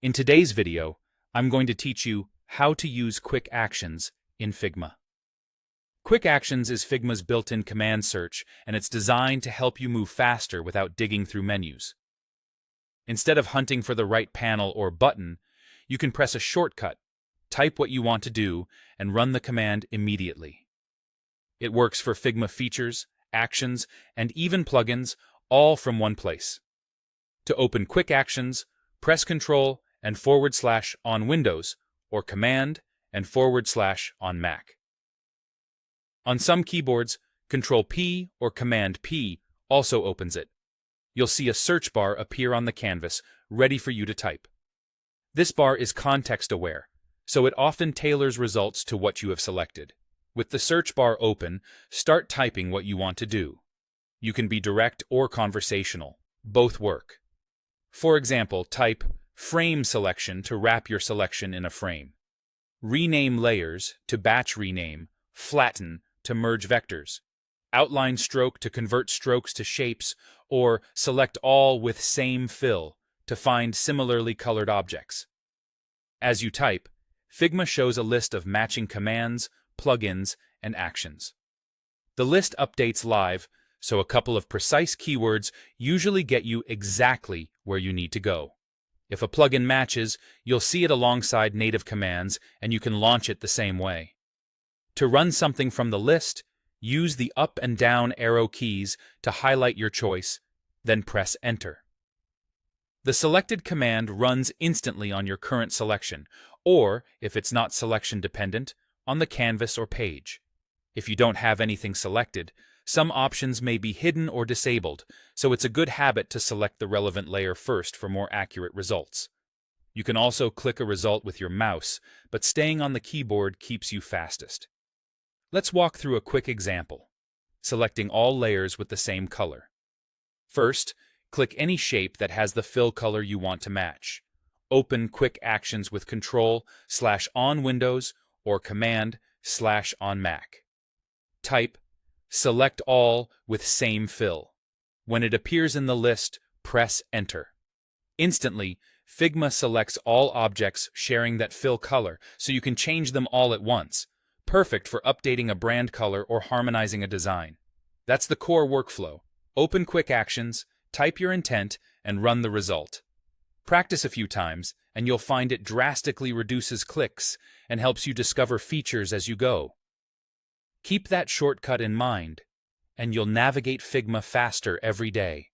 In today's video, I'm going to teach you how to use Quick Actions in Figma. Quick Actions is Figma's built-in command search, and it's designed to help you move faster without digging through menus. Instead of hunting for the right panel or button, you can press a shortcut, type what you want to do, and run the command immediately. It works for Figma features, actions, and even plugins, all from one place. To open Quick Actions, press Ctrl and / on Windows, or Command and / on Mac. On some keyboards, Ctrl P or Command P also opens it. You'll see a search bar appear on the canvas, ready for you to type. This bar is context-aware, so it often tailors results to what you have selected. With the search bar open, start typing what you want to do. You can be direct or conversational. Both work. For example, type frame selection to wrap your selection in a frame. Rename layers to batch rename. Flatten to merge vectors. Outline stroke to convert strokes to shapes, or select all with same fill to find similarly colored objects. As you type, Figma shows a list of matching commands, plugins, and actions. The list updates live, so a couple of precise keywords usually get you exactly where you need to go. If a plugin matches, you'll see it alongside native commands, and you can launch it the same way. To run something from the list, use the up and down arrow keys to highlight your choice, then press Enter. The selected command runs instantly on your current selection, or, if it's not selection dependent, on the canvas or page. If you don't have anything selected, some options may be hidden or disabled, so it's a good habit to select the relevant layer first for more accurate results. You can also click a result with your mouse, but staying on the keyboard keeps you fastest. Let's walk through a quick example, selecting all layers with the same color. First, click any shape that has the fill color you want to match. Open Quick Actions with Ctrl / on Windows or Command / on Mac. Type Select all with same fill. When it appears in the list, press Enter. Instantly, Figma selects all objects sharing that fill color, so you can change them all at once. Perfect for updating a brand color or harmonizing a design. That's the core workflow. Open Quick Actions, type your intent, and run the result. Practice a few times, and you'll find it drastically reduces clicks and helps you discover features as you go. Keep that shortcut in mind, and you'll navigate Figma faster every day.